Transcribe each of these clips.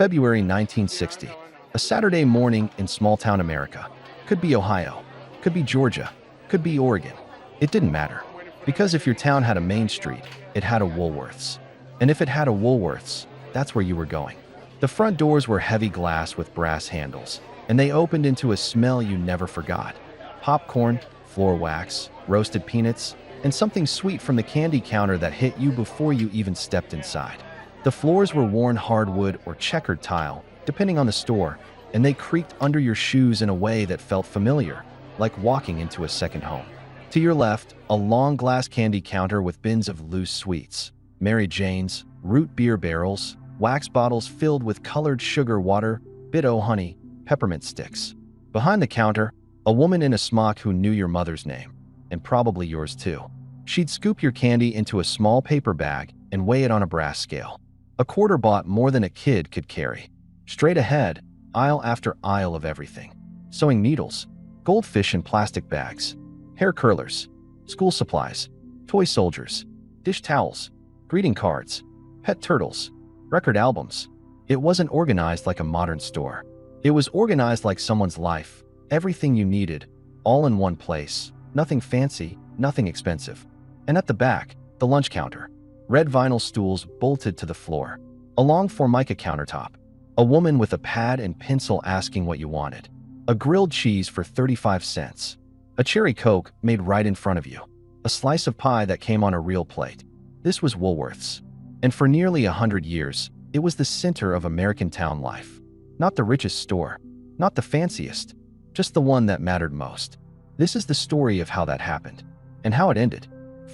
February 1960. A Saturday morning in small-town America. Could be Ohio. Could be Georgia. Could be Oregon. It didn't matter. Because if your town had a main street, it had a Woolworths. And if it had a Woolworths, that's where you were going. The front doors were heavy glass with brass handles, and they opened into a smell you never forgot. Popcorn, floor wax, roasted peanuts, and something sweet from the candy counter that hit you before you even stepped inside. The floors were worn hardwood or checkered tile, depending on the store, and they creaked under your shoes in a way that felt familiar, like walking into a second home. To your left, a long glass candy counter with bins of loose sweets, Mary Jane's, root beer barrels, wax bottles filled with colored sugar water, bit-o honey, peppermint sticks. Behind the counter, a woman in a smock who knew your mother's name, and probably yours too. She'd scoop your candy into a small paper bag and weigh it on a brass scale. A quarter bought more than a kid could carry. Straight ahead, aisle after aisle of everything. Sewing needles, goldfish in plastic bags, hair curlers, school supplies, toy soldiers, dish towels, greeting cards, pet turtles, record albums. It wasn't organized like a modern store. It was organized like someone's life, everything you needed, all in one place, nothing fancy, nothing expensive. And at the back, the lunch counter. Red vinyl stools bolted to the floor. A long formica countertop. A woman with a pad and pencil asking what you wanted. A grilled cheese for 35 cents. A cherry Coke made right in front of you. A slice of pie that came on a real plate. This was Woolworths. And for nearly 100 years, it was the center of American town life. Not the richest store. Not the fanciest. Just the one that mattered most. This is the story of how that happened. And how it ended.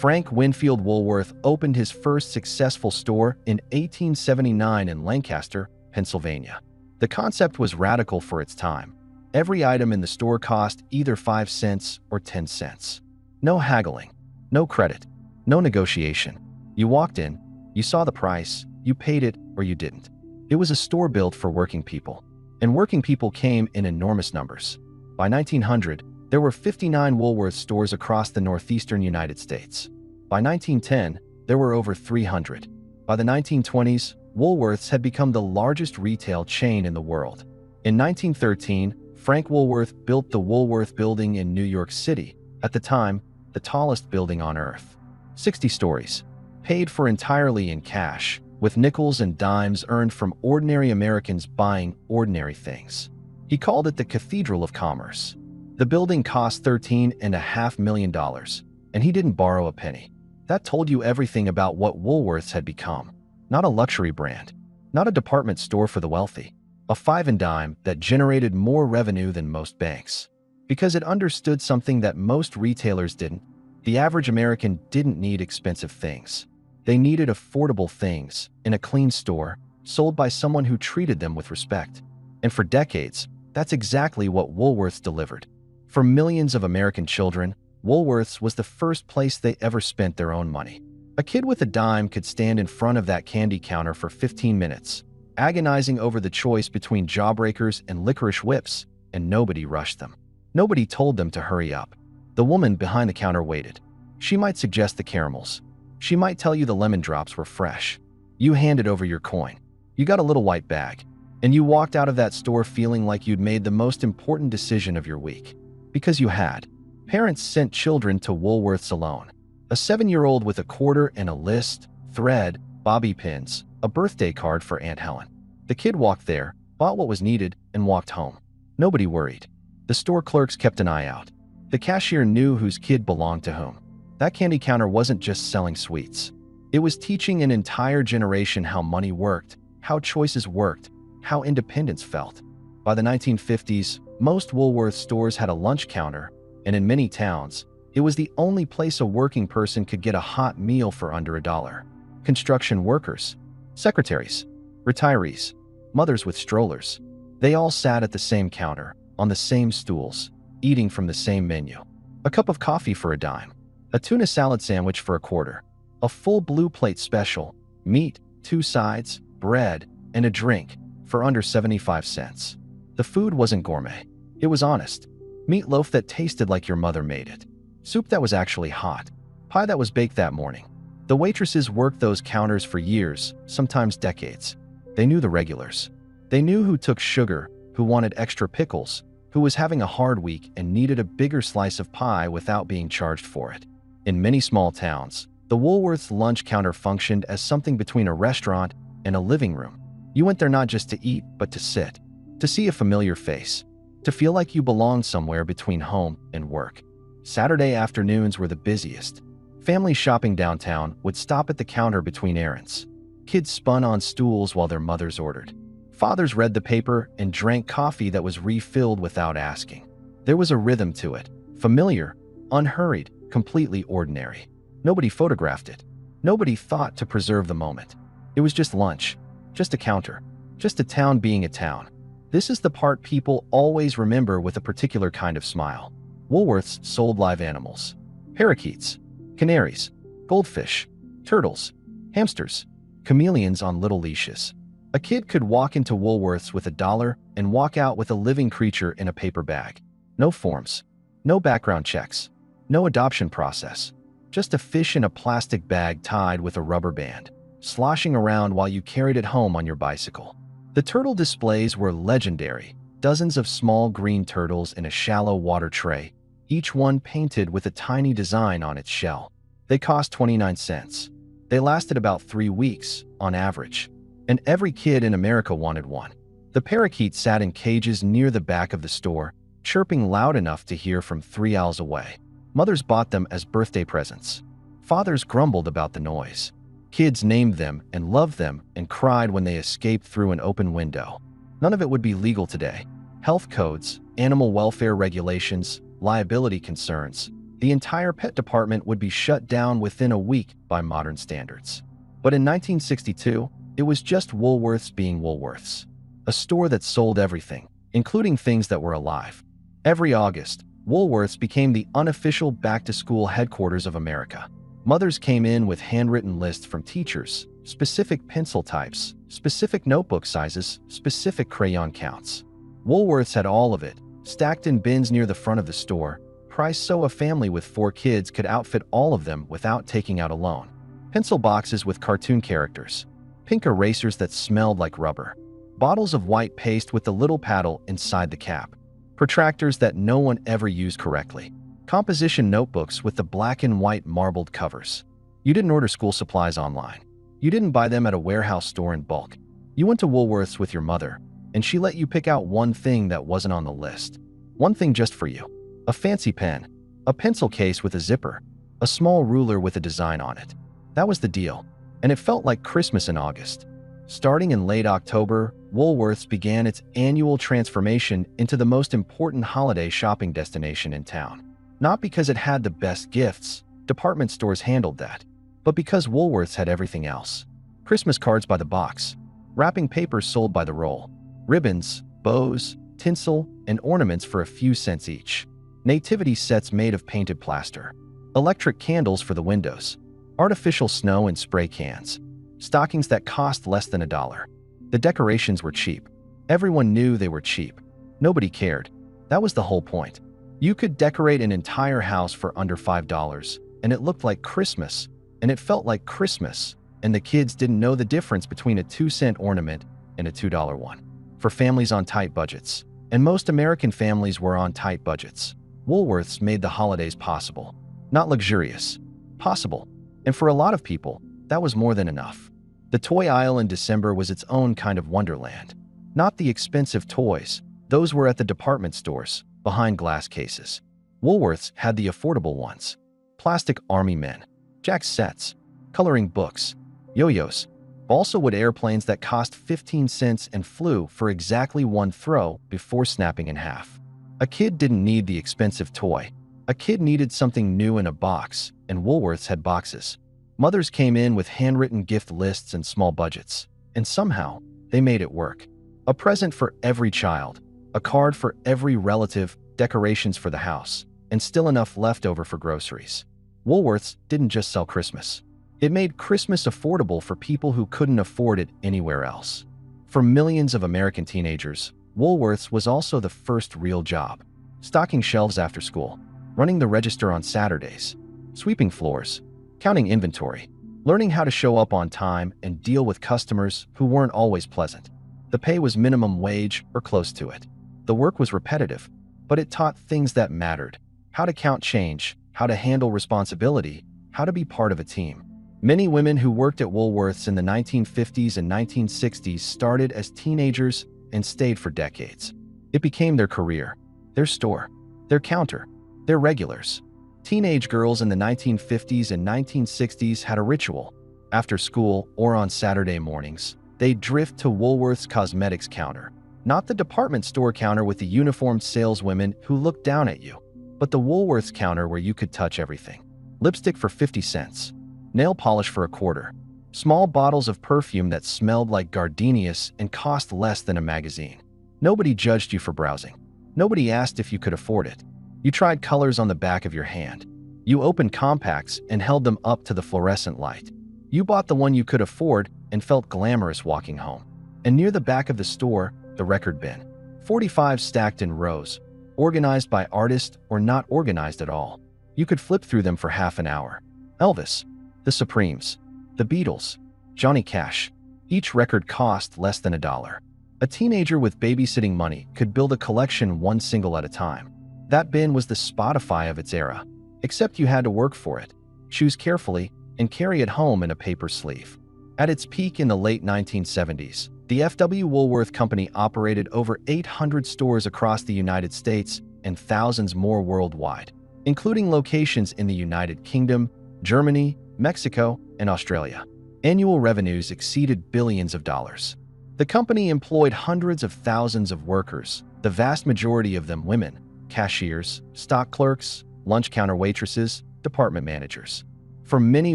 Frank Winfield Woolworth opened his first successful store in 1879 in Lancaster, Pennsylvania. The concept was radical for its time. Every item in the store cost either 5 cents or 10 cents. No haggling, no credit, no negotiation. You walked in, you saw the price, you paid it or you didn't. It was a store built for working people, and working people came in enormous numbers. By 1900, there were 59 Woolworth stores across the northeastern United States. By 1910, there were over 300. By the 1920s, Woolworths had become the largest retail chain in the world. In 1913, Frank Woolworth built the Woolworth Building in New York City, at the time, the tallest building on Earth. 60 stories, paid for entirely in cash, with nickels and dimes earned from ordinary Americans buying ordinary things. He called it the Cathedral of Commerce. The building cost $13.5 million, and he didn't borrow a penny. That told you everything about what Woolworths had become. Not a luxury brand, not a department store for the wealthy, a five and dime that generated more revenue than most banks. Because it understood something that most retailers didn't. The average American didn't need expensive things. They needed affordable things in a clean store, sold by someone who treated them with respect. And for decades, that's exactly what Woolworths delivered. For millions of American children, Woolworths was the first place they ever spent their own money. A kid with a dime could stand in front of that candy counter for 15 minutes, agonizing over the choice between Jawbreakers and licorice whips, and nobody rushed them. Nobody told them to hurry up. The woman behind the counter waited. She might suggest the caramels. She might tell you the lemon drops were fresh. You handed over your coin. You got a little white bag. And you walked out of that store feeling like you'd made the most important decision of your week. Because you had. Parents sent children to Woolworths alone. A 7-year-old with a quarter and a list, thread, bobby pins, a birthday card for Aunt Helen. The kid walked there, bought what was needed, and walked home. Nobody worried. The store clerks kept an eye out. The cashier knew whose kid belonged to whom. That candy counter wasn't just selling sweets. It was teaching an entire generation how money worked, how choices worked, how independence felt. By the 1950s, most Woolworth stores had a lunch counter, and in many towns, it was the only place a working person could get a hot meal for under $1. Construction workers, secretaries, retirees, mothers with strollers, they all sat at the same counter, on the same stools, eating from the same menu. A cup of coffee for a dime, a tuna salad sandwich for a quarter, a full blue plate special, meat, 2 sides, bread, and a drink for under 75 cents. The food wasn't gourmet. It was honest. Meatloaf that tasted like your mother made it. Soup that was actually hot. Pie that was baked that morning. The waitresses worked those counters for years, sometimes decades. They knew the regulars. They knew who took sugar, who wanted extra pickles, who was having a hard week and needed a bigger slice of pie without being charged for it. In many small towns, the Woolworths lunch counter functioned as something between a restaurant and a living room. You went there not just to eat, but to sit, to see a familiar face, to feel like you belonged somewhere between home and work. Saturday afternoons were the busiest. Families shopping downtown would stop at the counter between errands. Kids spun on stools while their mothers ordered. Fathers read the paper and drank coffee that was refilled without asking. There was a rhythm to it, familiar, unhurried, completely ordinary. Nobody photographed it. Nobody thought to preserve the moment. It was just lunch, just a counter, just a town being a town. This is the part people always remember with a particular kind of smile. Woolworths sold live animals. Parakeets, canaries, goldfish, turtles, hamsters, chameleons on little leashes. A kid could walk into Woolworths with $1 and walk out with a living creature in a paper bag. No forms, no background checks, no adoption process. Just a fish in a plastic bag tied with a rubber band, sloshing around while you carried it home on your bicycle. The turtle displays were legendary. Dozens of small green turtles in a shallow water tray, each one painted with a tiny design on its shell. They cost 29 cents. They lasted about 3 weeks, on average. And every kid in America wanted one. The parakeets sat in cages near the back of the store, chirping loud enough to hear from 3 aisles away. Mothers bought them as birthday presents. Fathers grumbled about the noise. Kids named them and loved them and cried when they escaped through an open window. None of it would be legal today. Health codes, animal welfare regulations, liability concerns. The entire pet department would be shut down within a week by modern standards. But in 1962, it was just Woolworths being Woolworths. A store that sold everything, including things that were alive. Every August, Woolworths became the unofficial back-to-school headquarters of America. Mothers came in with handwritten lists from teachers, specific pencil types, specific notebook sizes, specific crayon counts. Woolworths had all of it, stacked in bins near the front of the store, priced so a family with 4 kids could outfit all of them without taking out a loan. Pencil boxes with cartoon characters, pink erasers that smelled like rubber, bottles of white paste with the little paddle inside the cap, protractors that no one ever used correctly, composition notebooks with the black and white marbled covers. You didn't order school supplies online. You didn't buy them at a warehouse store in bulk. You went to Woolworths with your mother, and she let you pick out one thing that wasn't on the list. One thing just for you. A fancy pen, a pencil case with a zipper, a small ruler with a design on it. That was the deal. And it felt like Christmas in August. Starting in late October, Woolworths began its annual transformation into the most important holiday shopping destination in town. Not because it had the best gifts, department stores handled that, but because Woolworths had everything else. Christmas cards by the box, wrapping paper sold by the roll, ribbons, bows, tinsel, and ornaments for a few cents each, nativity sets made of painted plaster, electric candles for the windows, artificial snow and spray cans, stockings that cost less than $1. The decorations were cheap. Everyone knew they were cheap. Nobody cared. That was the whole point. You could decorate an entire house for under $5, and it looked like Christmas, and it felt like Christmas, and the kids didn't know the difference between a 2-cent ornament and a $2 one. For families on tight budgets, and most American families were on tight budgets, Woolworths made the holidays possible. Not luxurious, possible. And for a lot of people, that was more than enough. The toy aisle in December was its own kind of wonderland. Not the expensive toys. Those were at the department stores, behind glass cases. Woolworths had the affordable ones. Plastic army men, Jack sets, coloring books, yo-yos, balsa wood airplanes that cost 15 cents and flew for exactly one throw before snapping in half. A kid didn't need the expensive toy. A kid needed something new in a box, and Woolworths had boxes. Mothers came in with handwritten gift lists and small budgets, and somehow, they made it work. A present for every child, a card for every relative, decorations for the house, and still enough left over for groceries. Woolworths didn't just sell Christmas. It made Christmas affordable for people who couldn't afford it anywhere else. For millions of American teenagers, Woolworths was also the first real job. Stocking shelves after school, running the register on Saturdays, sweeping floors, counting inventory, learning how to show up on time and deal with customers who weren't always pleasant. The pay was minimum wage or close to it. The work was repetitive, but it taught things that mattered: how to count change, how to handle responsibility, how to be part of a team. Many women who worked at Woolworths in the 1950s and 1960s started as teenagers and stayed for decades. It became their career, their store, their counter, their regulars. Teenage girls in the 1950s and 1960s had a ritual. After school or on Saturday mornings, they'd drift to Woolworth's cosmetics counter. Not the department store counter with the uniformed saleswomen who looked down at you, but the Woolworths counter where you could touch everything. Lipstick for 50 cents. Nail polish for a quarter. Small bottles of perfume that smelled like gardenias and cost less than a magazine. Nobody judged you for browsing. Nobody asked if you could afford it. You tried colors on the back of your hand. You opened compacts and held them up to the fluorescent light. You bought the one you could afford and felt glamorous walking home. And near the back of the store, the record bin. 45 stacked in rows, organized by artist or not organized at all. You could flip through them for half an hour. Elvis, the Supremes, the Beatles, Johnny Cash. Each record cost less than $1. A teenager with babysitting money could build a collection one single at a time. That bin was the Spotify of its era, except you had to work for it, choose carefully, and carry it home in a paper sleeve. At its peak in the late 1970s, the F.W. Woolworth Company operated over 800 stores across the United States and thousands more worldwide, including locations in the United Kingdom, Germany, Mexico, and Australia. Annual revenues exceeded billions of dollars. The company employed hundreds of thousands of workers, the vast majority of them women: cashiers, stock clerks, lunch counter waitresses, department managers. For many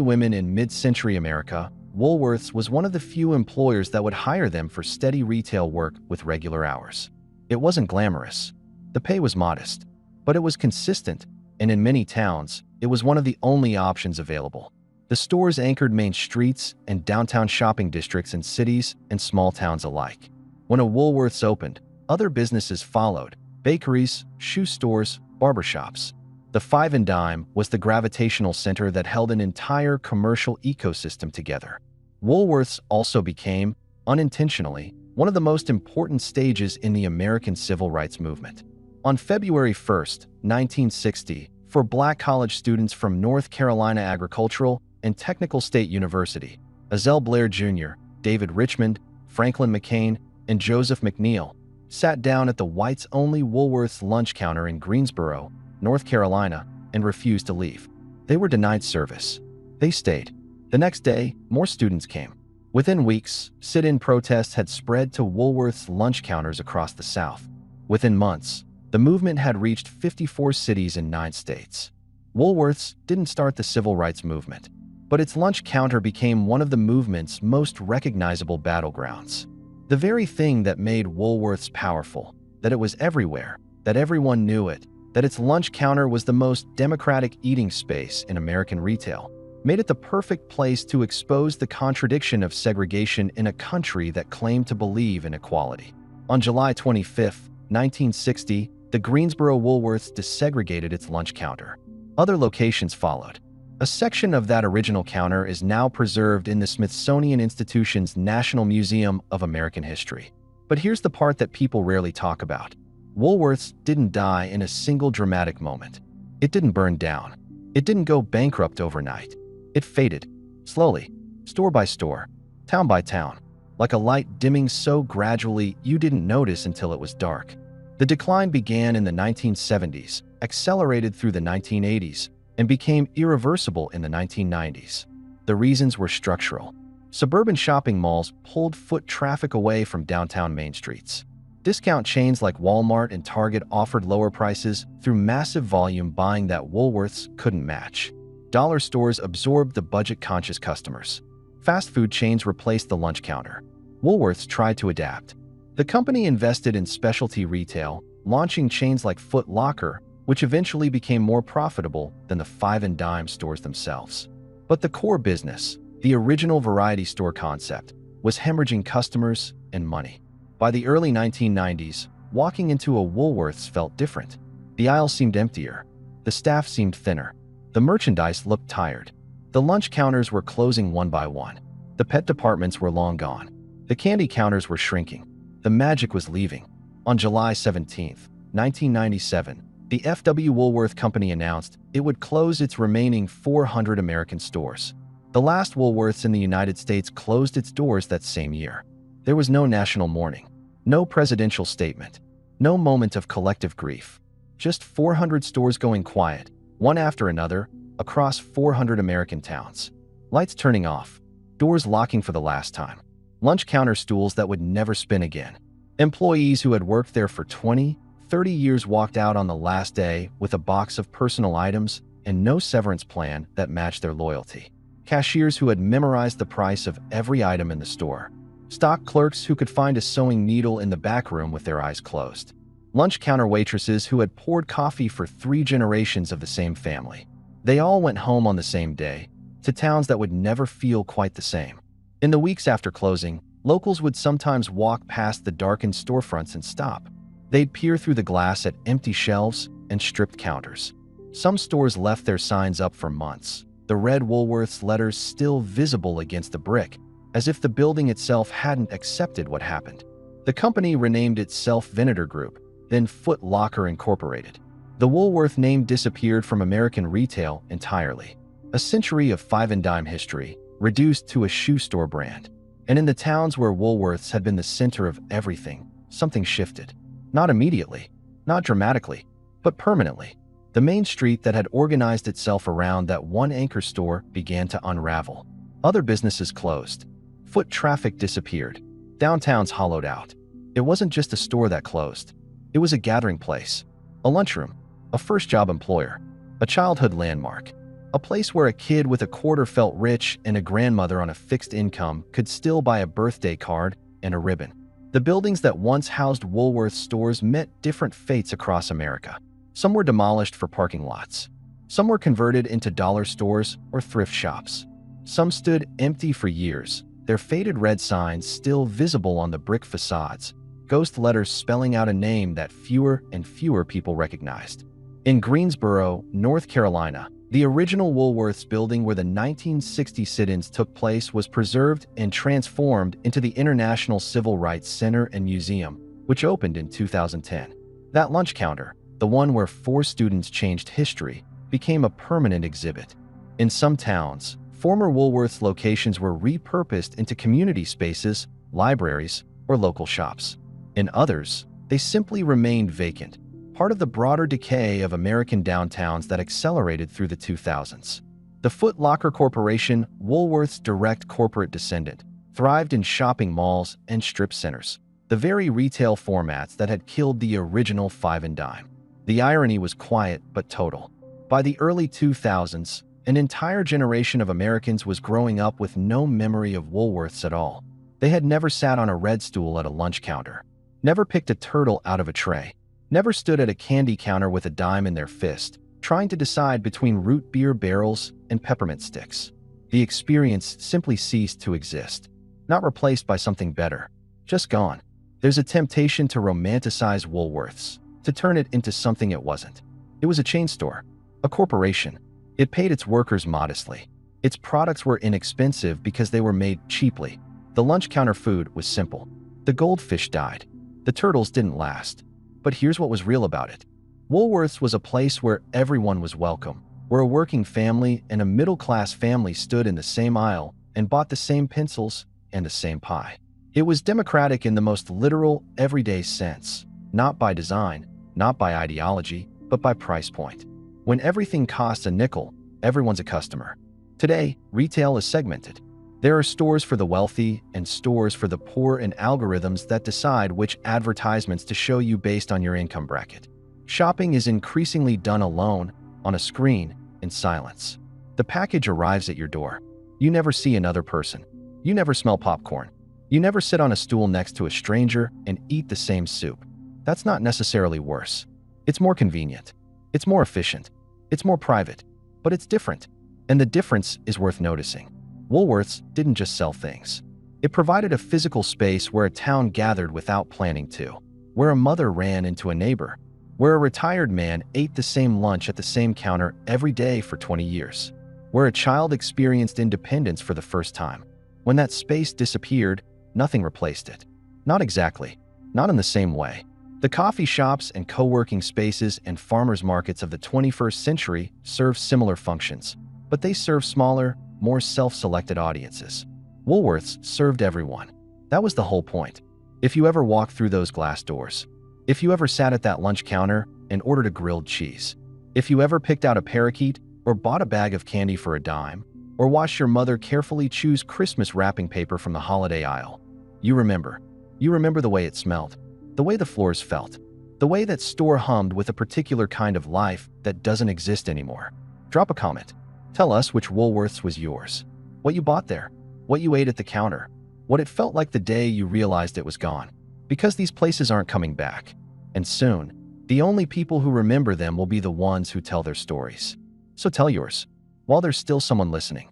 women in mid-century America, Woolworths was one of the few employers that would hire them for steady retail work with regular hours. It wasn't glamorous. The pay was modest, but it was consistent, and in many towns, it was one of the only options available. The stores anchored main streets and downtown shopping districts in cities and small towns alike. When a Woolworths opened, other businesses followed: bakeries, shoe stores, barbershops. The Five and Dime was the gravitational center that held an entire commercial ecosystem together. Woolworths also became, unintentionally, one of the most important stages in the American civil rights movement. On February 1, 1960, for Black college students from North Carolina Agricultural and Technical State University, Azell Blair Jr., David Richmond, Franklin McCain, and Joseph McNeil sat down at the whites-only Woolworths lunch counter in Greensboro, North Carolina, and refused to leave. They were denied service. They stayed. The next day, more students came. Within weeks, sit-in protests had spread to Woolworths lunch counters across the South. Within months, the movement had reached 54 cities in 9 states. Woolworths didn't start the civil rights movement, but its lunch counter became one of the movement's most recognizable battlegrounds. The very thing that made Woolworths powerful, that it was everywhere, that everyone knew it, that its lunch counter was the most democratic eating space in American retail, made it the perfect place to expose the contradiction of segregation in a country that claimed to believe in equality. On July 25, 1960, the Greensboro Woolworths desegregated its lunch counter. Other locations followed. A section of that original counter is now preserved in the Smithsonian Institution's National Museum of American History. But here's the part that people rarely talk about. Woolworths didn't die in a single dramatic moment. It didn't burn down. It didn't go bankrupt overnight. It faded, slowly, store by store, town by town, like a light dimming so gradually you didn't notice until it was dark. The decline began in the 1970s, accelerated through the 1980s, and became irreversible in the 1990s. The reasons were structural. Suburban shopping malls pulled foot traffic away from downtown main streets. Discount chains like Walmart and Target offered lower prices through massive volume buying that Woolworths couldn't match. Dollar stores absorbed the budget-conscious customers. Fast food chains replaced the lunch counter. Woolworths tried to adapt. The company invested in specialty retail, launching chains like Foot Locker, which eventually became more profitable than the Five and Dime stores themselves. But the core business, the original variety store concept, was hemorrhaging customers and money. By the early 1990s, walking into a Woolworths felt different. The aisle seemed emptier. The staff seemed thinner. The merchandise looked tired. The lunch counters were closing one by one. The pet departments were long gone. The candy counters were shrinking. The magic was leaving. On July 17, 1997, the F.W. Woolworth Company announced it would close its remaining 400 American stores. The last Woolworths in the United States closed its doors that same year. There was no national mourning, no presidential statement, no moment of collective grief. Just 400 stores going quiet, one after another, across 400 American towns. Lights turning off, doors locking for the last time. Lunch counter stools that would never spin again. Employees who had worked there for 20, 30 years walked out on the last day with a box of personal items and no severance plan that matched their loyalty. Cashiers who had memorized the price of every item in the store. Stock clerks who could find a sewing needle in the back room with their eyes closed. Lunch counter waitresses who had poured coffee for 3 generations of the same family. They all went home on the same day, to towns that would never feel quite the same. In the weeks after closing, locals would sometimes walk past the darkened storefronts and stop. They'd peer through the glass at empty shelves and stripped counters. Some stores left their signs up for months, the red Woolworths letters still visible against the brick, as if the building itself hadn't accepted what happened. The company renamed itself Venator Group, then Foot Locker Incorporated. The Woolworth name disappeared from American retail entirely. A century of five-and-dime history, reduced to a shoe store brand. And in the towns where Woolworths had been the center of everything, something shifted. Not immediately, not dramatically, but permanently. The main street that had organized itself around that one anchor store began to unravel. Other businesses closed. Foot traffic disappeared. Downtowns hollowed out. It wasn't just a store that closed. It was a gathering place, a lunchroom, a first-job employer, a childhood landmark, a place where a kid with a quarter felt rich and a grandmother on a fixed income could still buy a birthday card and a ribbon. The buildings that once housed Woolworth stores met different fates across America. Some were demolished for parking lots. Some were converted into dollar stores or thrift shops. Some stood empty for years, their faded red signs still visible on the brick facades, ghost letters spelling out a name that fewer and fewer people recognized. In Greensboro, North Carolina, the original Woolworths building where the 1960 sit-ins took place was preserved and transformed into the International Civil Rights Center and Museum, which opened in 2010. That lunch counter, the one where 4 students changed history, became a permanent exhibit. In some towns, former Woolworths locations were repurposed into community spaces, libraries, or local shops. In others, they simply remained vacant, part of the broader decay of American downtowns that accelerated through the 2000s. The Foot Locker Corporation, Woolworth's direct corporate descendant, thrived in shopping malls and strip centers, the very retail formats that had killed the original five-and-dime. The irony was quiet but total. By the early 2000s, an entire generation of Americans was growing up with no memory of Woolworths at all. They had never sat on a red stool at a lunch counter, never picked a turtle out of a tray, never stood at a candy counter with a dime in their fist, trying to decide between root beer barrels and peppermint sticks. The experience simply ceased to exist, not replaced by something better, just gone. There's a temptation to romanticize Woolworths, to turn it into something it wasn't. It was a chain store, a corporation. It paid its workers modestly. Its products were inexpensive because they were made cheaply. The lunch counter food was simple. The goldfish died. The turtles didn't last. But here's what was real about it. Woolworths was a place where everyone was welcome, where a working family and a middle-class family stood in the same aisle and bought the same pencils and the same pie. It was democratic in the most literal, everyday sense, not by design, not by ideology, but by price point. When everything costs a nickel, everyone's a customer. Today, retail is segmented. There are stores for the wealthy and stores for the poor and algorithms that decide which advertisements to show you based on your income bracket. Shopping is increasingly done alone, on a screen, in silence. The package arrives at your door. You never see another person. You never smell popcorn. You never sit on a stool next to a stranger and eat the same soup. That's not necessarily worse. It's more convenient. It's more efficient. It's more private. But it's different. And the difference is worth noticing. Woolworths didn't just sell things. It provided a physical space where a town gathered without planning to, where a mother ran into a neighbor, where a retired man ate the same lunch at the same counter every day for 20 years, where a child experienced independence for the first time. When that space disappeared, nothing replaced it. Not exactly. Not in the same way. The coffee shops and co-working spaces and farmers markets of the 21st century serve similar functions, but they serve smaller, more self-selected audiences. Woolworths served everyone. That was the whole point. If you ever walked through those glass doors, if you ever sat at that lunch counter and ordered a grilled cheese, if you ever picked out a parakeet or bought a bag of candy for a dime, or watched your mother carefully choose Christmas wrapping paper from the holiday aisle, you remember. You remember the way it smelled, the way the floors felt, the way that store hummed with a particular kind of life that doesn't exist anymore. Drop a comment. Tell us which Woolworths was yours, what you bought there, what you ate at the counter, what it felt like the day you realized it was gone. Because these places aren't coming back. And soon, the only people who remember them will be the ones who tell their stories. So tell yours, while there's still someone listening.